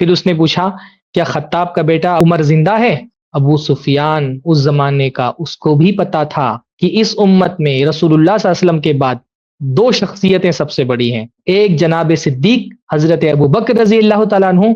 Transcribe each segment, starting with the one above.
پھر اس نے پوچھا کیا خطاب کا بیٹا عمر زندہ ہے؟ ابو سفیان اس زمانے کا، اس کو بھی پتا تھا کہ اس امت میں رسول اللہ صلی اللہ علیہ وسلم کے بعد دو شخصیتیں سب سے بڑی ہیں، ایک جناب صدیق حضرت ابو بکر رضی اللہ تعالیٰ عنہ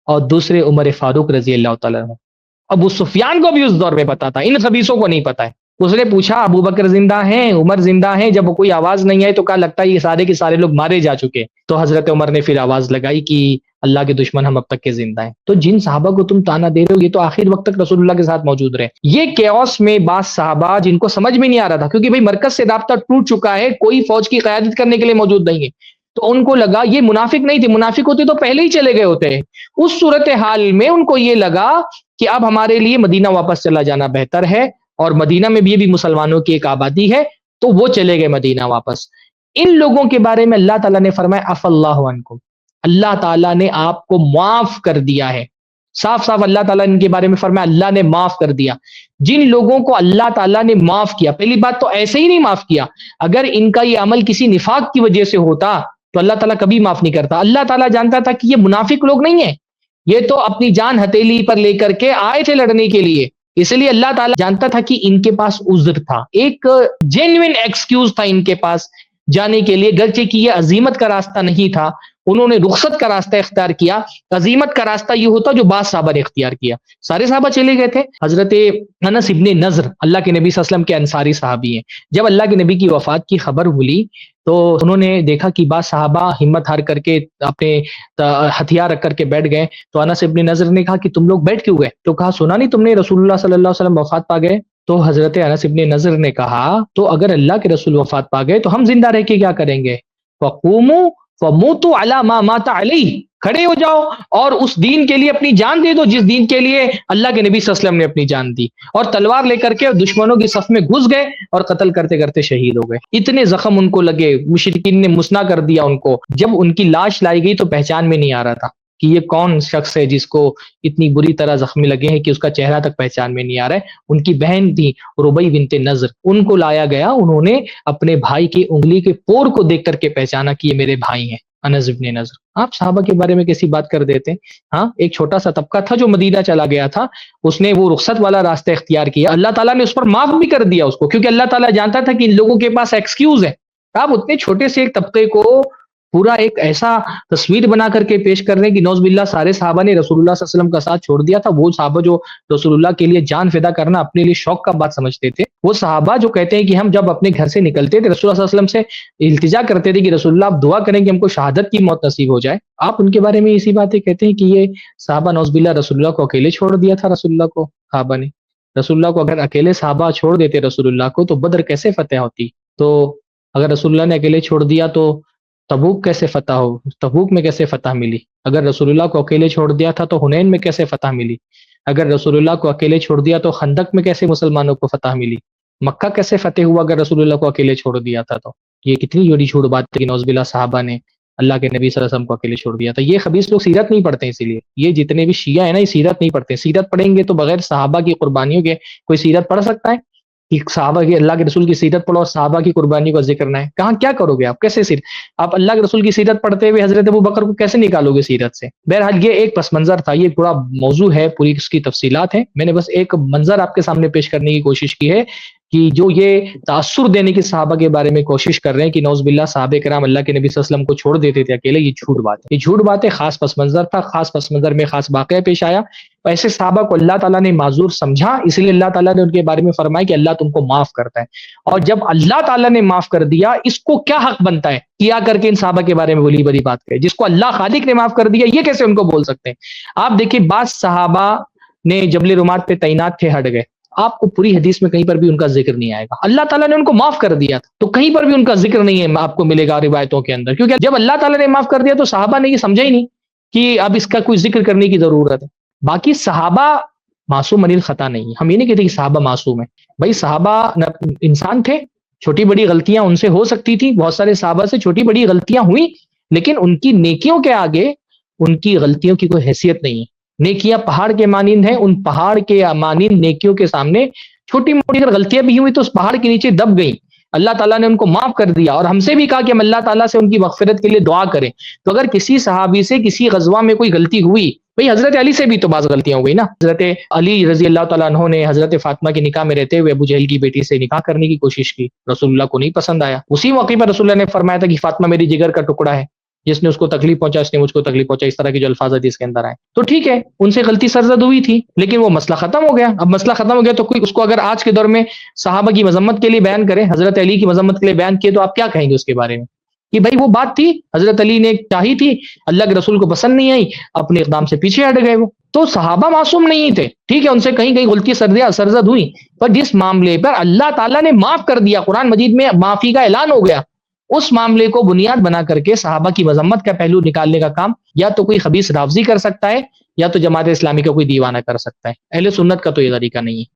اور دوسرے عمر فاروق رضی اللہ تعالیٰ عنہ۔ ابو سفیان کو بھی اس دور میں پتا تھا، ان خبیثوں کو نہیں پتا ہے۔ اس نے پوچھا ابو بکر زندہ ہیں، عمر زندہ ہیں؟ جب کوئی آواز نہیں آئی تو کہا لگتا ہے یہ سارے کے سارے لوگ مارے جا چکے۔ تو حضرت عمر نے پھر آواز لگائی کہ اللہ کے دشمن ہم اب تک کے زندہ ہیں۔ تو جن صحابہ کو تم تانا دے رہے ہو یہ تو آخر وقت تک رسول اللہ کے ساتھ موجود رہے۔ یہ کیوس میں بعض صحابہ جن کو سمجھ میں نہیں آ رہا تھا، کیونکہ بھائی مرکز سے رابطہ ٹوٹ چکا ہے، کوئی فوج کی قیادت کرنے کے لیے موجود نہیں ہے، تو ان کو لگا یہ منافق نہیں تھے، منافق ہوتے تو پہلے ہی چلے گئے ہوتے ہیں۔ اس صورتحال میں ان کو یہ لگا کہ اب ہمارے لیے مدینہ واپس چلا جانا بہتر ہے، اور مدینہ میں بھی مسلمانوں کی ایک آبادی ہے، تو وہ چلے گئے مدینہ واپس۔ ان لوگوں کے بارے میں اللہ تعالیٰ نے فرمایا عفا اللہ عنکم، اللہ تعالیٰ نے آپ کو معاف کر دیا ہے۔ صاف صاف اللہ تعالیٰ نے ان کے بارے میں فرمایا اللہ نے معاف کر دیا۔ جن لوگوں کو اللہ تعالیٰ نے معاف کیا، پہلی بات تو ایسے ہی نہیں معاف کیا، اگر ان کا یہ عمل کسی نفاق کی وجہ سے ہوتا تو اللہ تعالیٰ کبھی معاف نہیں کرتا۔ اللہ تعالیٰ جانتا تھا کہ یہ منافق لوگ نہیں ہیں، یہ تو اپنی جان ہتھیلی پر لے کر کے آئے تھے لڑنے کے لیے، اس لیے اللہ تعالیٰ جانتا تھا کہ ان کے پاس عذر تھا، ایک جینوین ایکسکیوز تھا ان کے پاس جانے کے لیے، گرچہ کہ یہ عزیمت کا راستہ نہیں تھا، انہوں نے رخصت کا راستہ اختیار کیا۔ عزیمت کا راستہ یہ ہوتا جو بعض صحابہ نے اختیار کیا۔ سارے صحابہ چلے گئے تھے۔ حضرت انس ابن نضر اللہ کے نبی صلی اللہ علیہ وسلم کے انصاری صحابی ہیں، جب اللہ کے نبی کی وفات کی خبر ملی تو انہوں نے دیکھا کہ بعض صحابہ ہمت ہار کر کے اپنے ہتھیار رکھ کر کے بیٹھ گئے، تو انس ابن نضر نے کہا کہ تم لوگ بیٹھ کیوں گئے؟ تو کہا سنا نہیں تم نے رسول اللہ صلی اللہ علیہ وسلم وفات پا گئے؟ تو حضرت انس ابن نضر نے کہا تو اگر اللہ کے رسول وفات پا گئے تو ہم زندہ رہ کے کیا کریں گے؟ فقوموا فموتوا علی ما مات علیہ، کھڑے ہو جاؤ اور اس دین کے لیے اپنی جان دے دو جس دین کے لیے اللہ کے نبی صلی اللہ علیہ وسلم نے اپنی جان دی، اور تلوار لے کر کے دشمنوں کی صف میں گھس گئے اور قتل کرتے کرتے شہید ہو گئے۔ اتنے زخم ان کو لگے، مشرکین نے مسنا کر دیا ان کو۔ جب ان کی لاش لائی گئی تو پہچان میں نہیں آ رہا تھا کہ یہ کون شخص ہے جس کو اتنی بری طرح زخمی لگے ہیں کہ اس کا چہرہ تک پہچان میں نہیں آ رہا ہے۔ ان کی بہن تھی ربی بنت نضر، ان کو لایا گیا، انہوں نے اپنے بھائی کی انگلی کے پور کو دیکھ کر کے پہچانا کہ یہ میرے بھائی ہیں، انس ابن نضر۔ آپ صحابہ کے بارے میں کیسی بات کر دیتے ہیں؟ ہاں، ایک چھوٹا سا طبقہ تھا جو مدینہ چلا گیا تھا، اس نے وہ رخصت والا راستہ اختیار کیا، اللہ تعالیٰ نے اس پر معاف بھی کر دیا اس کو، کیونکہ اللہ تعالیٰ جانتا تھا کہ ان لوگوں کے پاس ایکسکیوز ہے۔ آپ اتنے چھوٹے سے ایک طبقے کو پورا ایک ایسا تصویر بنا کر کے پیش کر رہے ہیں کہ نوز باللہ سارے صحابہ نے رسول اللہ صلی اللہ علیہ وسلم کا ساتھ چھوڑ دیا تھا۔ وہ صحابہ جو رسول اللہ کے لیے جان فدا کرنا اپنے لیے شوق کا بات سمجھتے تھے، وہ صحابہ جو کہتے ہیں کہ ہم جب اپنے گھر سے نکلتے تھے رسول اللہ صلی اللہ علیہ وسلم سے التجا کرتے تھے کہ رسول اللہ آپ دعا کریں کہ ہم کو شہادت کی موت نصیب ہو جائے، آپ ان کے بارے میں اسی باتیں کہتے ہیں کہ یہ صحابہ نوز باللہ رسول اللہ کو اکیلے چھوڑ دیا تھا۔ رسول اللہ کو صحابہ نے، رسول اللہ کو اگر اکیلے صحابہ چھوڑ دیتے رسول اللہ کو تو بدر کیسے فتح ہوتی؟ تو اگر رسول اللہ نے اکیلے چھوڑ دیا تو تبوک کیسے فتح ہو؟ تبوک میں کیسے فتح ملی؟ اگر رسول اللہ کو اکیلے چھوڑ دیا تھا تو حنین میں کیسے فتح ملی؟ اگر رسول اللہ کو اکیلے چھوڑ دیا تو خندق میں کیسے مسلمانوں کو فتح ملی؟ مکہ کیسے فتح ہوا اگر رسول اللہ کو اکیلے چھوڑ دیا تھا؟ تو یہ کتنی بڑی جھوٹ بات ہے کہ نوز باللہ صحابہ نے اللہ کے نبی صلی اللہ علیہ وسلم کو اکیلے چھوڑ دیا تھا۔ یہ خبیث لوگ سیرت نہیں پڑھتے، اسی لیے یہ جتنے بھی شیعہ ہیں نا یہ سیرت نہیں پڑھتے۔ سیرت پڑھیں گے تو بغیر صحابہ کی قربانیوں کے کوئی سیرت پڑھ سکتا ہے؟ کہ صحابہ کی، اللہ کے رسول کی سیرت پڑھو اور صحابہ کی قربانی کا ذکر نہ ہے، کہاں کیا کرو گے آپ؟ کیسے سیرت؟ آپ اللہ کے رسول کی سیرت پڑھتے ہوئے حضرت ابو بکر کو کیسے نکالو گے سیرت سے؟ بہرحال یہ ایک پس منظر تھا، یہ پورا موضوع ہے، پوری اس کی تفصیلات ہیں، میں نے بس ایک منظر آپ کے سامنے پیش کرنے کی کوشش کی ہے کہ جو یہ تاثر دینے کی صحابہ کے بارے میں کوشش کر رہے ہیں کہ نوز باللہ صحابہ کرام اللہ کے نبی صلی اللہ علیہ وسلم کو چھوڑ دیتے تھے اکیلے، یہ جھوٹ بات ہے، یہ جھوٹ بات ہے۔ خاص پس منظر تھا، خاص پس منظر میں خاص واقعہ پیش آیا، ایسے صحابہ کو اللہ تعالیٰ نے معذور سمجھا، اس لیے اللہ تعالیٰ نے ان کے بارے میں فرمایا کہ اللہ تم کو معاف کرتا ہے۔ اور جب اللہ تعالیٰ نے معاف کر دیا، اس کو کیا حق بنتا ہے کیا کر کے ان صحابہ کے بارے میں بلی بلی بات کرے؟ جس کو اللہ خالق نے معاف کر دیا یہ کیسے ان کو بول سکتے ہیں؟ آپ دیکھیں بعض صحابہ نے جبل رمات پہ تعینات تھے، ہٹ گئے، آپ کو پوری حدیث میں کہیں پر بھی ان کا ذکر نہیں آئے گا۔ اللہ تعالیٰ نے ان کو معاف کر دیا تھا تو کہیں پر بھی ان کا ذکر نہیں ہے، آپ کو ملے گا روایتوں کے اندر، کیونکہ جب اللہ تعالیٰ نے معاف کر دیا تو صحابہ نے یہ سمجھا ہی نہیں کہ اب اس کا کوئی ذکر کرنے کی ضرورت ہے۔ باقی صحابہ معصوم عن الخطا نہیں، ہم یہ نہیں کہتے کہ صحابہ معصوم ہیں، بھائی صحابہ انسان تھے، چھوٹی بڑی غلطیاں ان سے ہو سکتی تھی، بہت سارے صحابہ سے چھوٹی بڑی غلطیاں ہوئی، لیکن ان کی نیکیوں کے آگے ان کی غلطیوں کی کوئی حیثیت نہیں ہے۔ نیکیاں پہاڑ کے مانند ہیں، ان پہاڑ کے مانند نیکیوں کے سامنے چھوٹی موٹی اگر غلطیاں بھی ہوئی تو اس پہاڑ کے نیچے دب گئی، اللہ تعالیٰ نے ان کو معاف کر دیا، اور ہم سے بھی کہا کہ ہم اللہ تعالیٰ سے ان کی مغفرت کے لیے دعا کریں۔ تو اگر کسی صحابی سے کسی غزوہ میں کوئی غلطی ہوئی، بھئی حضرت علی سے بھی تو بعض غلطیاں ہو گئی نا۔ حضرت علی رضی اللہ تعالیٰ عنہ نے حضرت فاطمہ کے نکاح میں رہتے ہوئے ابو جہل کی بیٹی سے نکاح کرنے کی کوشش کی، رسول اللہ کو نہیں پسند آیا۔ اسی موقع پر رسول اللہ نے فرمایا تھا کہ فاطمہ میری جگر کا ٹکڑا ہے، جس نے اس کو تکلیف پہنچا اس نے مجھ کو تکلیف پہنچا، اس طرح کے جو الفاظ حدیث کے اندر آئے۔ تو ٹھیک ہے، ان سے غلطی سرزد ہوئی تھی، لیکن وہ مسئلہ ختم ہو گیا۔ اب مسئلہ ختم ہو گیا تو کوئی اس کو اگر آج کے دور میں صحابہ کی مذمت کے لیے بیان کرے، حضرت علی کی مذمت کے لیے بیان کیے، تو آپ کیا کہیں گے اس کے بارے میں؟ کہ بھائی وہ بات تھی، حضرت علی نے چاہی تھی، اللہ کے رسول کو پسند نہیں آئی، اپنے اقدام سے پیچھے ہٹ گئے وہ۔ تو صحابہ معصوم نہیں تھے، ٹھیک ہے، ان سے کہیں کہیں غلطی سرزد ہوئی، پر جس معاملے پر اللہ تعالیٰ نے معاف کر دیا، قرآن مجید میں معافی کا اعلان ہو گیا، اس معاملے کو بنیاد بنا کر کے صحابہ کی مذمت کا پہلو نکالنے کا کام یا تو کوئی خبیث رافضی کر سکتا ہے، یا تو جماعت اسلامی کا کوئی دیوانہ کر سکتا ہے۔ اہل سنت کا تو یہ طریقہ نہیں ہے۔